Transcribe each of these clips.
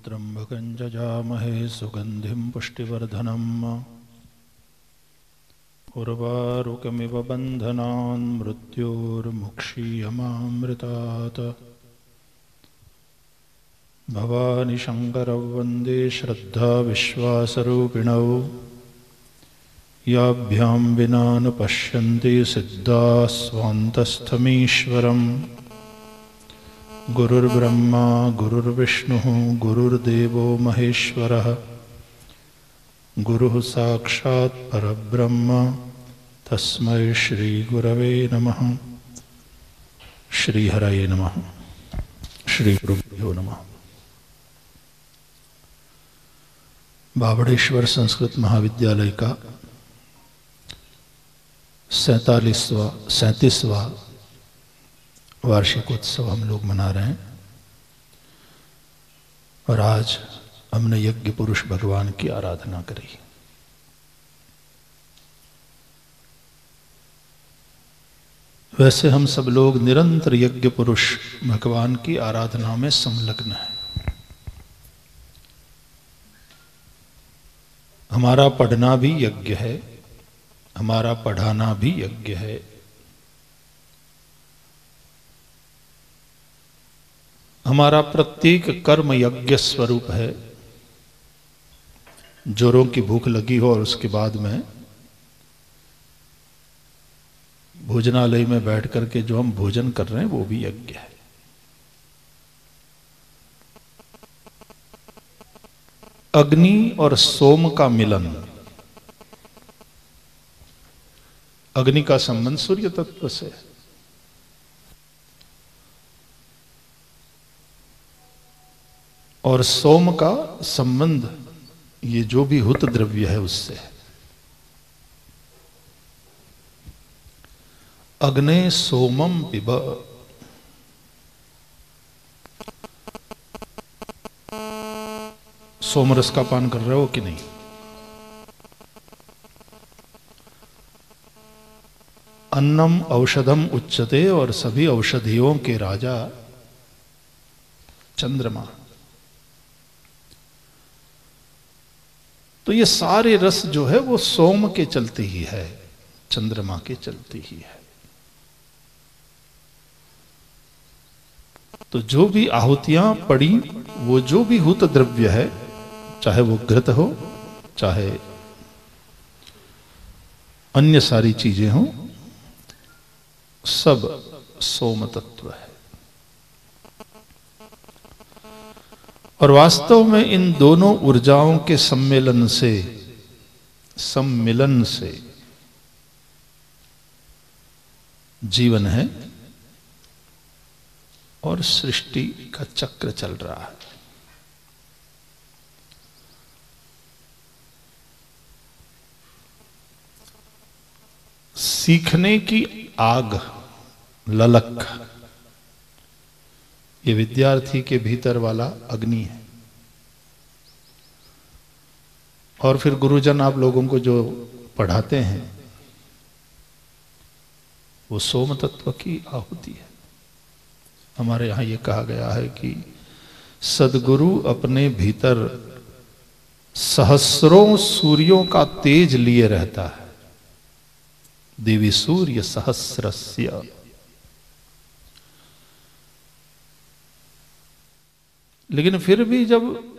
त्र्यंबकं जजामहे सुगंधिं पुष्टिवर्धनम् उर्वारुकमिव बन्धनान् मृत्योर्मुक्षीयमामृतात्। भवानि शङ्करौ वन्दे श्रद्धा विश्वासरूपिणौ याभ्यां विना न पश्यन्ति सिद्धाः स्वान्तस्थमीश्वरम्। गुरुर्ब्रह्मा गुरुर्विष्णुः गुरुर्देवो महेश्वरः गुरुः साक्षात् परब्रह्म तस्मै श्रीगुरवे नमः। श्रीहरये नमः। श्रीगुरुभ्यो नमः। बावड़ेश्वर संस्कृत महाविद्यालय का 37वां वार्षिकोत्सव हम लोग मना रहे हैं और आज हमने यज्ञ पुरुष भगवान की आराधना करी। वैसे हम सब लोग निरंतर यज्ञ पुरुष भगवान की आराधना में संलग्न हैं। हमारा पढ़ना भी यज्ञ है, हमारा पढ़ाना भी यज्ञ है। हमारा प्रत्येक कर्म यज्ञ स्वरूप है। जोरों की भूख लगी हो और उसके बाद में भोजनालय में बैठ करके जो हम भोजन कर रहे हैं वो भी यज्ञ है। अग्नि और सोम का मिलन। अग्नि का संबंध सूर्य तत्व से है और सोम का संबंध ये जो भी हुत द्रव्य है उससे है। अग्ने सोमम पिब। सोमरस का पान कर रहे हो कि नहीं? अन्नम औषधम उच्चते और सभी औषधियों के राजा चंद्रमा। तो ये सारे रस जो है वो सोम के चलते ही है, चंद्रमा के चलते ही है। तो जो भी आहुतियां पड़ी वो जो भी हुत द्रव्य है, चाहे वो घृत हो चाहे अन्य सारी चीजें हो, सब सोम तत्व है। और वास्तव में इन दोनों ऊर्जाओं के सम्मिलन से जीवन है और सृष्टि का चक्र चल रहा है। सीखने की आग, ललक, ये विद्यार्थी के भीतर वाला अग्नि है। और फिर गुरुजन आप लोगों को जो पढ़ाते हैं वो सोम तत्व की आहुति है। हमारे यहां ये कहा गया है कि सदगुरु अपने भीतर सहस्रों सूर्यों का तेज लिए रहता है। देवी सूर्य सहस्रस्य। लेकिन फिर भी जब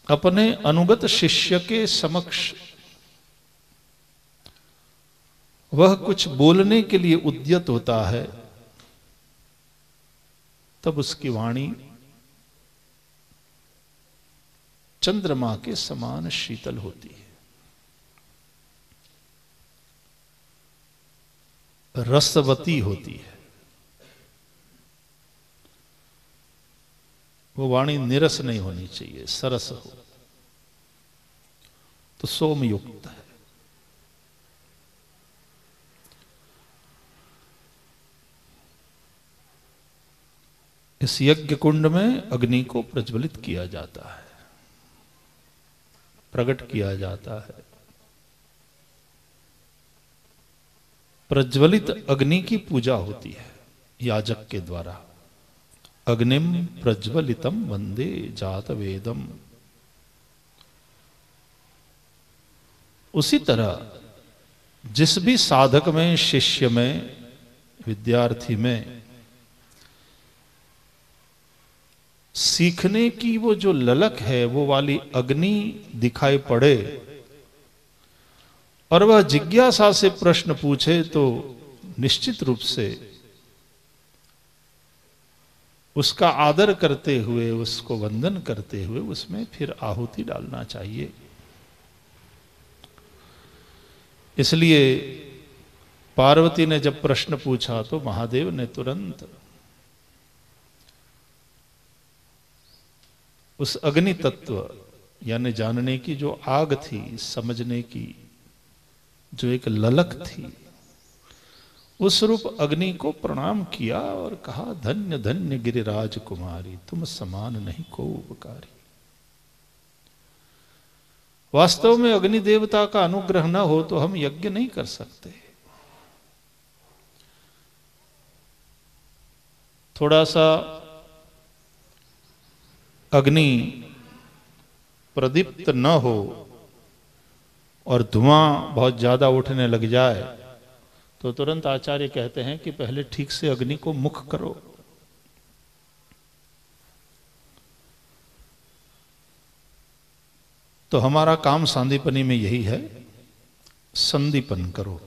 अपने अनुगत शिष्य के समक्ष वह कुछ बोलने के लिए उद्यत होता है, तब उसकी वाणी चंद्रमा के समान शीतल होती है, रसवती होती है। वो वाणी निरस नहीं होनी चाहिए, सरस हो। तो सोम युक्त है। इस यज्ञ कुंड में अग्नि को प्रज्वलित किया जाता है, प्रकट किया जाता है। प्रज्वलित अग्नि की पूजा होती है याजक के द्वारा। अग्निम प्रज्वलितम वंदे जात वेदम। उसी तरह जिस भी साधक में, शिष्य में, विद्यार्थी में सीखने की वो जो ललक है, वो वाली अग्नि दिखाई पड़े और वह जिज्ञासा से प्रश्न पूछे, तो निश्चित रूप से उसका आदर करते हुए, उसको वंदन करते हुए उसमें फिर आहुति डालना चाहिए। इसलिए पार्वती ने जब प्रश्न पूछा तो महादेव ने तुरंत उस अग्नि तत्व यानी जानने की जो आग थी, समझने की जो एक ललक थी, उस रूप अग्नि को प्रणाम किया और कहा, धन्य धन्य गिरिराज कुमारी, तुम समान नहीं को उपकारी। वास्तव में अग्नि देवता का अनुग्रह न हो तो हम यज्ञ नहीं कर सकते। थोड़ा सा अग्नि प्रदीप्त न हो और धुआं बहुत ज्यादा उठने लग जाए तो तुरंत आचार्य कहते हैं कि पहले ठीक से अग्नि को मुख करो। तो हमारा काम सांदीपनी में यही है, संदीपन करो।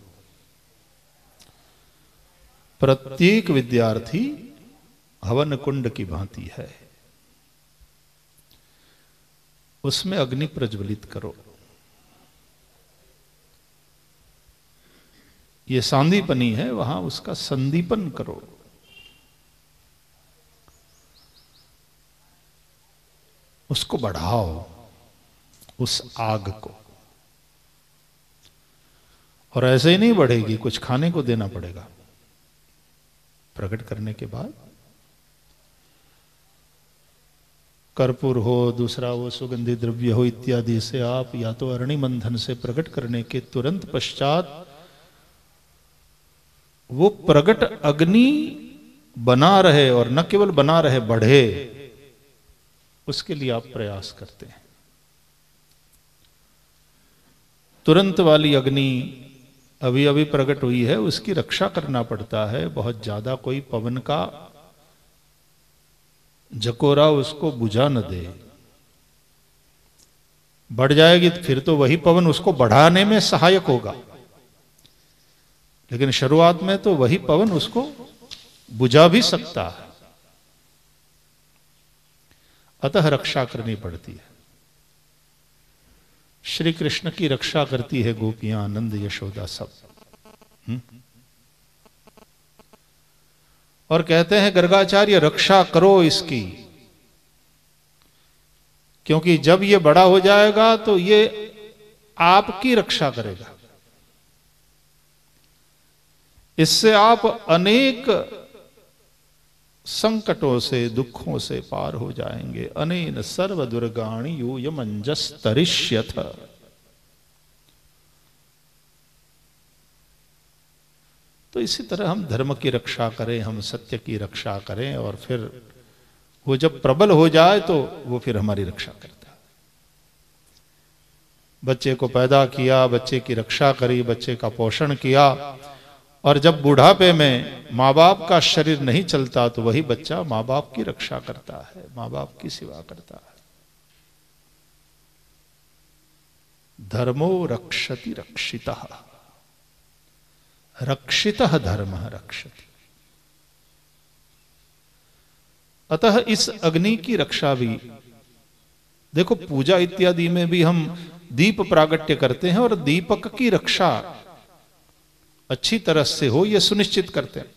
प्रत्येक विद्यार्थी हवन कुंड की भांति है, उसमें अग्नि प्रज्वलित करो। ये सांदीपनी है, वहां उसका संदीपन करो। उसको बढ़ाओ, उस आग को। और ऐसे ही नहीं बढ़ेगी, कुछ खाने को देना पड़ेगा। प्रकट करने के बाद कर्पूर हो, दूसरा वो सुगंधित द्रव्य हो इत्यादि से आप या तो अरणि मंथन से प्रकट करने के तुरंत पश्चात वो प्रकट अग्नि बना रहे, और न केवल बना रहे, बढ़े, उसके लिए आप प्रयास करते हैं। तुरंत वाली अग्नि अभी अभी प्रकट हुई है, उसकी रक्षा करना पड़ता है। बहुत ज्यादा कोई पवन का झकोरा उसको बुझा न दे। बढ़ जाएगी तो फिर तो वही पवन उसको बढ़ाने में सहायक होगा, लेकिन शुरुआत में तो वही पवन उसको बुझा भी सकता है। अतः रक्षा करनी पड़ती है। श्री कृष्ण की रक्षा करती है गोपियां, नंद यशोदा सब। और कहते हैं गर्गाचार्य, रक्षा करो इसकी, क्योंकि जब ये बड़ा हो जाएगा तो ये आपकी रक्षा करेगा। इससे आप अनेक संकटों से, दुखों से पार हो जाएंगे। अनेन सर्व दुर्गाणि यूयमंजस तरिष्यथ। तो इसी तरह हम धर्म की रक्षा करें, हम सत्य की रक्षा करें, और फिर वो जब प्रबल हो जाए तो वो फिर हमारी रक्षा करता है। बच्चे को पैदा किया, बच्चे की रक्षा करी, बच्चे का पोषण किया, और जब बुढ़ापे में माँ बाप का शरीर नहीं चलता तो वही बच्चा माँ बाप की रक्षा करता है, माँ बाप की सेवा करता है। धर्मो रक्षति रक्षितः, रक्षितः धर्मः रक्षति। अतः इस अग्नि की रक्षा भी, देखो पूजा इत्यादि में भी हम दीप प्रागट्य करते हैं, और दीपक की रक्षा अच्छी तरह से हो यह सुनिश्चित करते हैं।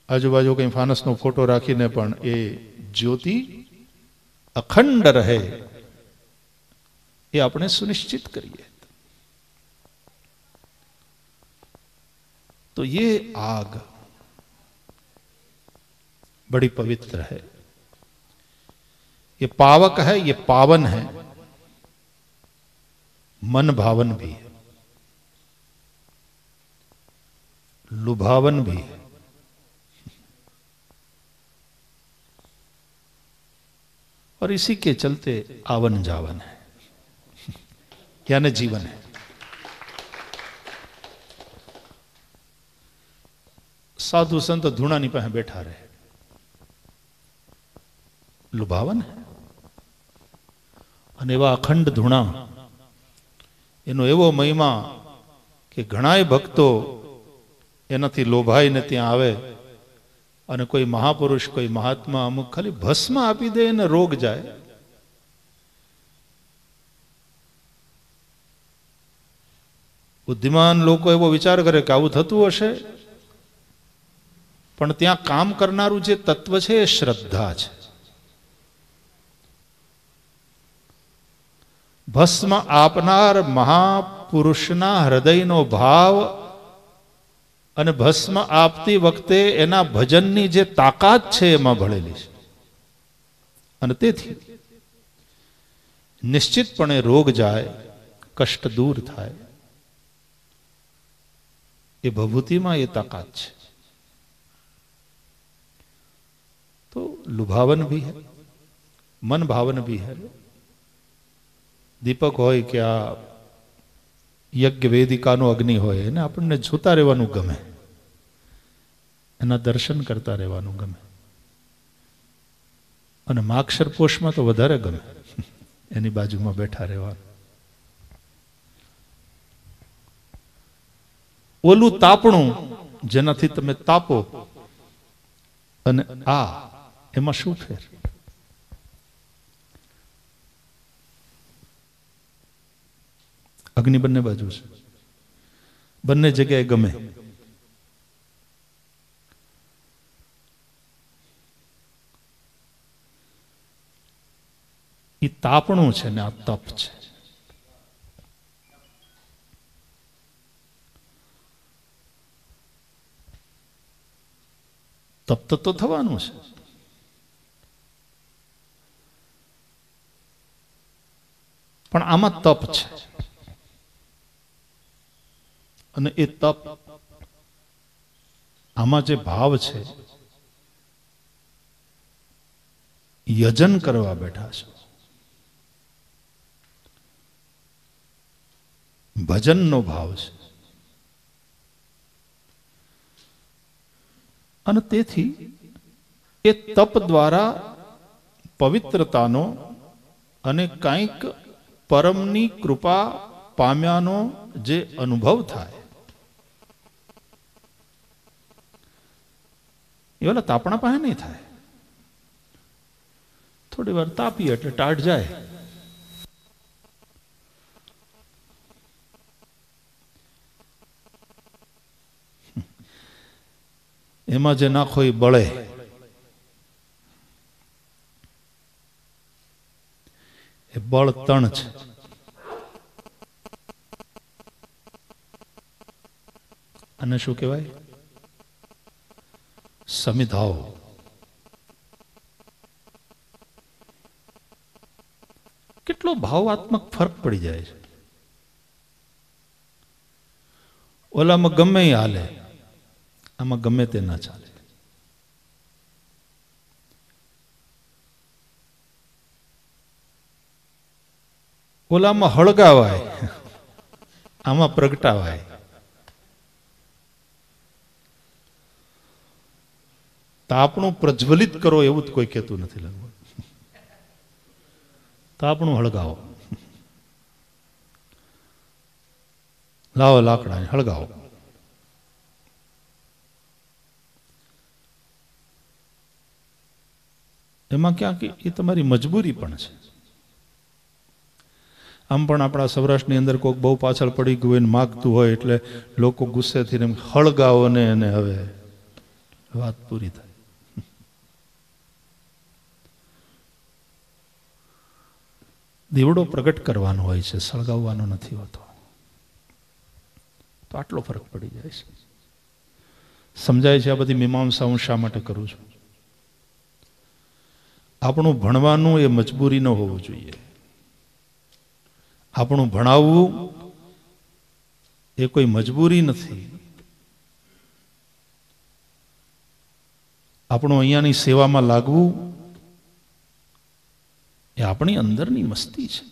આજુબાજુ કઈ ફાનસનો ફોટો રાખીને પણ એ જ્યોતિ અખંડ રહે એ આપણે સુનિશ્ચિત કરીએ। तो ये आग बड़ी पवित्र है, ये पावक है, ये पावन है, मन भावन भी है, लुभावन भी है। और इसी के चलते आवन जावन है, यानी जीवन है। साधु संत धूणानी પાસે બેઠા રહે, લુભાવન है। અને એવા અખંડ ધૂણા, એનો એવો મહિમા કે ઘણાય ભક્તો એનાથી લોભાઈને ત્યાં આવે અને કોઈ મહાપુરુષ, કોઈ મહાત્મા અમુક ખાલી ભસ્મ આપી દે અને રોગ જાય। બુદ્ધિમાન લોકો એવો વિચાર કરે કે આવું થતું હશે, પણ ત્યાં કામ કરનારું જે તત્વ છે એ શ્રદ્ધા છે। ભસ્મ આપનાર મહાપુરુષના હૃદયનો ભાવ અને ભસ્મ આપતી વખતે એના ભજનની જે તાકાત છે એમાં ભળેલી છે, અને તેથી નિશ્ચિતપણે રોગ જાય, કષ્ટ દૂર થાય। એ ભભૂતિમાં એ તાકાત છે। तो लुभावन भी है, मन भावन भी है। दीपक होय कि आ यज्ञ वेदिकानो अग्नि होय ने आपने जोता रहेवानुं गमे, एना दर्शन करता रहेवानुं गमे, अने माक्षर पोष में तो वधारे गमे, एनी बाजुमां बैठा रहेवानुं। ओलू तापणुं जेनाथी तमे तापो अने आ एमां शुं फेर? अग्नि बंने बाजू छे, बंने जग्याए गमे। ई तापणुं छे ने आ तप छे। तप तो थवानुं छे, पण आमां तप छे, अने ए तप आमां जे भाव छे यजन करवा बैठा छो, भजन नो भाव छे। अने तेथी ए तप द्वारा पवित्रतानो अने कांईक परमनी कृपा पाम्यानो जे अनुभव थाय ए वाला तापणा पाहे नहीं थाय। थोड़ी वार तापीए एटले टाट जाए। एमां जे नाखो ए बळे, ए बळ तण छे। अने शुं कहेवाय? समिधाओ। केटलो भावात्मक फर्क पड़ी जाए छे। ओलामां गमे ई हाले, आमां गमे ते ना चाले। ओलामां हळगावाय, आमां प्रगटावाय। तापणुं प्रज्वलित करो एवुं ज कोई कहेतुं नथी लगभग। तापणुं हळगाવો, लाવો लाकड़ा हळगाવો। एमां क्यांक ए तमारी मजबूरी पण छे। आम पण आपणा सौराष्ट्रनी अंदर कोक बहु पाछळ पड़ी गयुं होय ने मागतुं होय एटले लोको गुस्से थईने हळगाવો ने अने हवे वात पूरी थाय। દીવડો પ્રગટ કરવાનો હોય છે, સળગાવવાનો નથી હોતો। તો આટલો ફરક પડી જાય છે। સમજાય છે આ બધી મીમાંસા હું શા માટે કરું છું? આપણું ભણવાનું એ મજબૂરી ન હોવું જોઈએ। આપણું ભણાવવું એ કોઈ મજબૂરી નથી। આપણું અહીંયાની સેવામાં લાગવું એ આપણી અંદરની મસ્તી છે.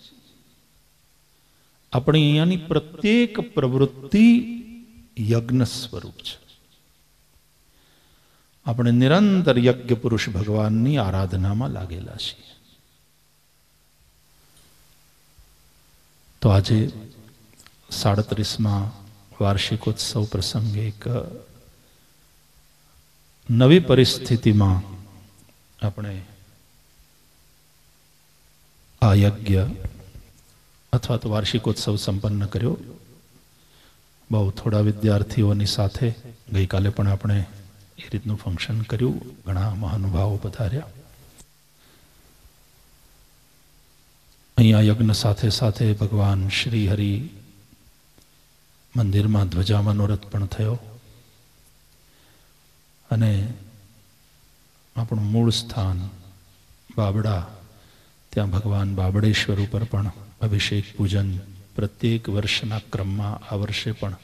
આપણી અહીંયાની પ્રત્યેક પ્રવૃત્તિ યજ્ઞ સ્વરૂપ છે. આપણે નિરંતર યજ્ઞ પુરુષ ભગવાનની આરાધનામાં લાગેલા છીએ. તો આજે 37મા વાર્ષિકોત્સવ પ્રસંગે એક નવી પરિસ્થિતિમાં આપણે આ યજ્ઞ અથવા તો વાર્ષિકોત્સવ સંપન્ન કર્યો. બહુ થોડા વિદ્યાર્થીઓની સાથે ગઈકાલે પણ આપણે એ રીતનું ફંક્શન કર્યું. ઘણા મહાનુભાવો પધાર્યા. અહીંયા યજ્ઞ સાથે સાથે ભગવાન શ્રી હરિ મંદિરમાં ધ્વજા મનોરથ પણ થયો અને આપણું મૂળ સ્થાન બાબડા, ત્યાં ભગવાન બાબડેશ્વર ઉપર પણ અભિષેક પૂજન પ્રત્યેક વર્ષના ક્રમમાં આ વર્ષે પણ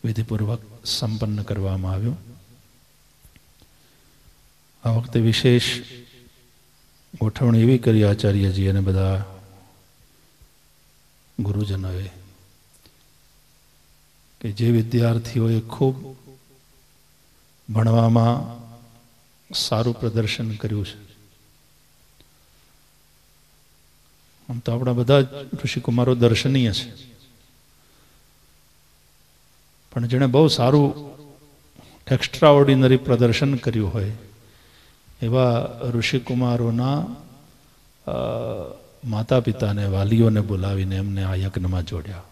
વિધિપૂર્વક સંપન્ન કરવામાં આવ્યું. આ વખતે વિશેષ ગોઠવણી એવી કરી આચાર્યજી અને બધા ગુરુજનોએ કે જે વિદ્યાર્થીઓએ ખૂબ ભણવામાં સારું પ્રદર્શન કર્યું છે, આમ તો આપણા બધા ઋષિકુમારો દર્શનીય છે, પણ જેણે બહુ સારું એક્સ્ટ્રા ઓર્ડિનરી પ્રદર્શન કર્યું હોય એવા ઋષિકુમારોના માતા પિતાને, વાલીઓને બોલાવીને એમને આ યજ્ઞમાં જોડ્યા.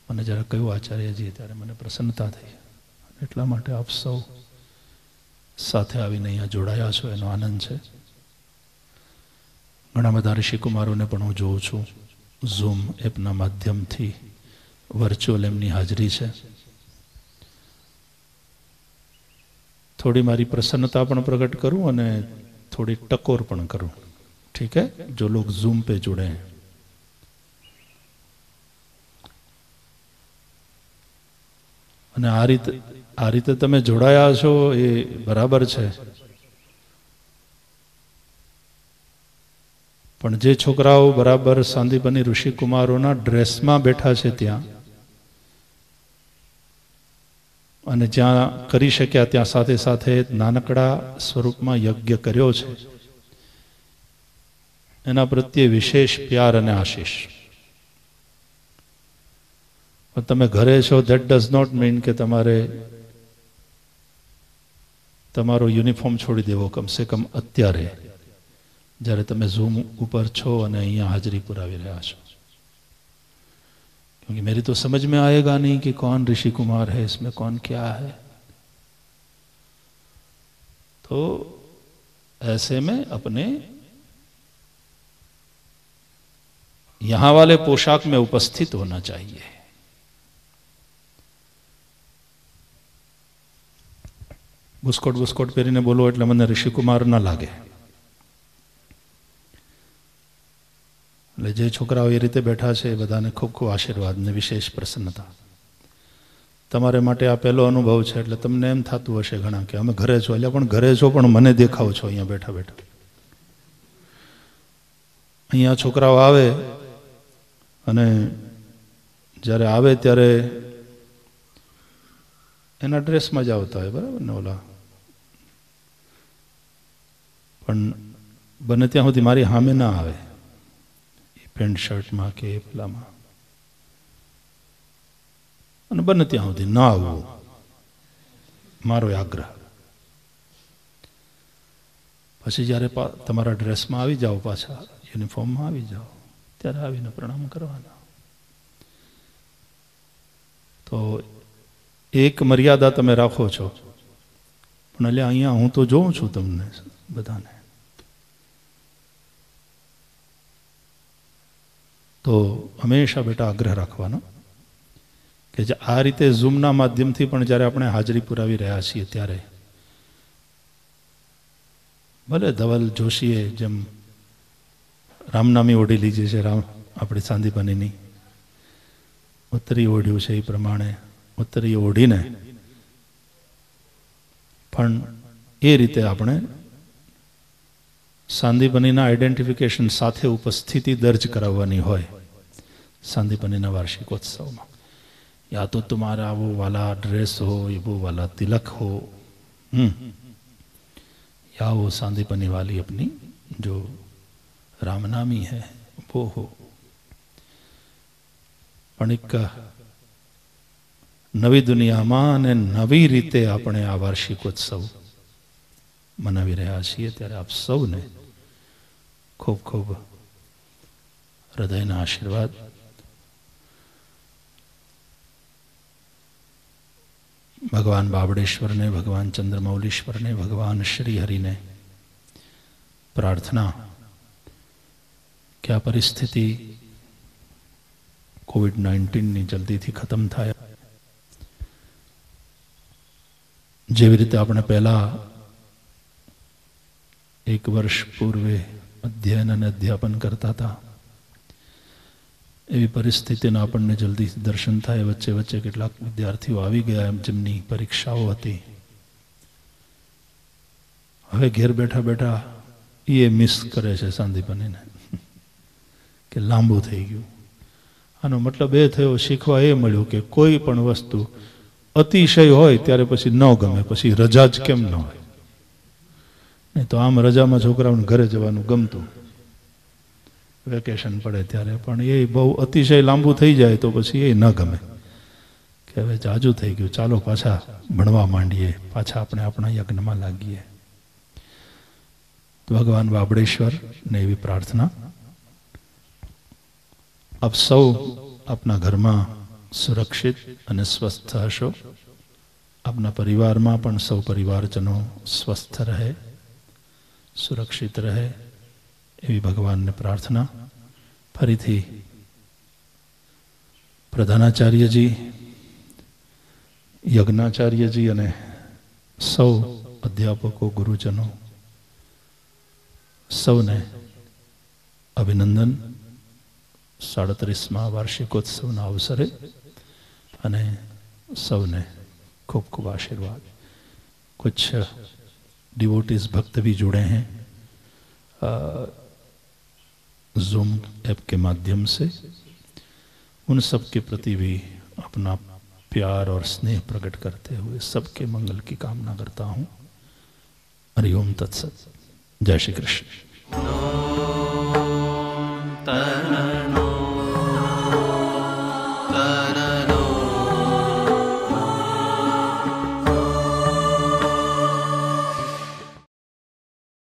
મને જ્યારે કહ્યું આચાર્યજી ત્યારે મને પ્રસન્નતા થઈ. એટલા માટે આપ સૌ સાથે આવીને અહીંયા જોડાયા છો એનો આનંદ છે. ઘણા બધા ઋષિકુમારોને પણ હું જોઉં છું. ઝૂમ એપના માધ્યમથી વર્ચ્યુઅલ એમની હાજરી છે. થોડી મારી પ્રસન્નતા પણ પ્રગટ કरूं અને થોડી ટકોર પણ કरूं. ठीक है, जो लोग जूम पे जुड़े हैं. અને આ રીતે તમે જોડાયા છો એ બરાબર છે, પણ જે છોકરાઓ બરાબર સાંદીપની ઋષિકુમારોના ડ્રેસમાં બેઠા છે ત્યાં અને જ્યાં કરી શક્યા ત્યાં સાથે સાથે નાનકડા સ્વરૂપમાં યજ્ઞ કર્યો છે, એના પ્રત્યે વિશેષ પ્યાર અને આશીષ. તમે ઘરે છો ધેટ ડઝ નોટ મીન કે તમારે તમારો યુનિફોર્મ છોડી દેવો, કમસે કમ અત્યારે જ્યારે તમે ઝૂમ ઉપર છો અને અહીંયા હાજરી પુરાવી રહ્યા છો. क्योंकि मेरी तो समझ में आएगा नहीं कि कौन ऋषि कुमार है, इसमें कौन क्या है. तो ऐसे में अपने यहां वाले पोशाक में उपस्थित होना चाहिए. બુસ્કોટ પહેરીને બોલો એટલે મને ઋષિકુમાર ના લાગે. એટલે જે છોકરાઓ એ રીતે બેઠા છે એ બધાને ખૂબ ખૂબ આશીર્વાદ ને વિશેષ પ્રસન્નતા. તમારે માટે આ પહેલો અનુભવ છે એટલે તમને એમ થતું હશે ઘણા કે અમે ઘરે છો, એટલે પણ ઘરે છો પણ મને દેખાવ છો અહીંયા બેઠા બેઠા. અહીંયા છોકરાઓ આવે અને જ્યારે આવે ત્યારે એના ડ્રેસમાં જ આવતા હોય, બરાબર ને? ઓલા પણ બને ત્યાં સુધી મારી સામે ના આવે પેન્ટ શર્ટમાં કે પેલામાં, અને બને ત્યાં સુધી ના આવવું મારો આગ્રહ. પછી જ્યારે તમારા ડ્રેસમાં આવી જાઓ, પાછા યુનિફોર્મમાં આવી જાઓ, ત્યારે આવીને પ્રણામ કરવાના. તો એક મર્યાદા તમે રાખો છો, પણ એટલે અહીંયા હું તો જોઉં છું તમને બધાને. તો હંમેશા બેટા આગ્રહ રાખવાનો કે જે આ રીતે ઝૂમના માધ્યમથી પણ જ્યારે આપણે હાજરી પુરાવી રહ્યા છીએ ત્યારે ભલે ધવલ જોશીએ જેમ રામનામી ઓઢી લીધી છે, આપણી સાંદીપનીની ઉત્તરી ઓઢ્યું છે, એ પ્રમાણે ઉત્તરી ઓઢીને પણ એ રીતે આપણે સાંદીપનીના આઈડેન્ટિફિકેશન સાથે ઉપસ્થિતિ દર્જ કરાવવાની હોય सांदीपनी वार्षिकोत्सव में। या तो तुम्हारा वो वाला ड्रेस हो, वो वाला तिलक हो, या वो सांदीपनी वाली अपनी जो रामनामी है वो हो। पण एक नवी दुनिया में नवी रीते अपने आ वार्षिकोत्सव मनावी रह्या छीए त्यारे आप सौने खूब खूब हृदयना आशीर्वाद। भगवान बाबड़ेश्वर ने, भगवान चंद्रमौलीश्वर ने, भगवान श्री हरि ने प्रार्थना क्या परिस्थिति कोविड-19 ની જલ્દીથી ખતમ થાય। જેવી રીતે આપણે પહેલા એક વર્ષ પૂર્વે અધ્યયન અને અધ્યાપન કરતા હતા એવી પરિસ્થિતિના આપણને જલ્દી દર્શન થાય। વચ્ચે વચ્ચે કેટલાક વિદ્યાર્થીઓ આવી ગયા જેમની પરીક્ષાઓ હતી, હવે ઘેર બેઠા બેઠા એ મિસ કરે છે સાંદીપનીને કે લાંબુ થઈ ગયું। આનો મતલબ એ થયો, શીખવા એ મળ્યું કે કોઈ પણ વસ્તુ અતિશય હોય ત્યારે પછી ન ગમે, પછી રજા જ કેમ ન હોય। નહીં તો આમ રજામાં છોકરાઓને ઘરે જવાનું ગમતું, વેકેશન પડે ત્યારે, પણ એ બહુ અતિશય લાંબુ થઈ જાય તો પછી એ ન ગમે કે હવે જાજુ થઈ ગયું, ચાલો પાછા ભણવા માંડીએ, પાછા આપણે આપણા યજ્ઞમાં લાગીએ। તો ભગવાન બાબડેશ્વર ને એવી प्रार्थना, आप सौ अपना घर में सुरक्षित અને સ્વસ્થ હશો, આપના પરિવારમાં પણ સૌ પરિવારજનો સ્વસ્થ રહે, સુરક્ષિત રહે એવી ભગવાનને પ્રાર્થના। ફરીથી પ્રધાનાચાર્યજી, યજ્ઞાચાર્યજી અને સૌ અધ્યાપકો, ગુરુજનો સૌને અભિનંદન 37મા વાર્ષિકોત્સવના અવસરે, અને સૌને खूब खूब आशीर्वाद। कुछ डिवोटीज भक्त भी जुड़े हैं जूम ऐप के माध्यम से, उन सब के प्रति भी अपना प्यार और स्नेह प्रकट करते हुए सबके मंगल की कामना करता हूँ। हरि ओम तत्सत। जय श्री कृष्ण।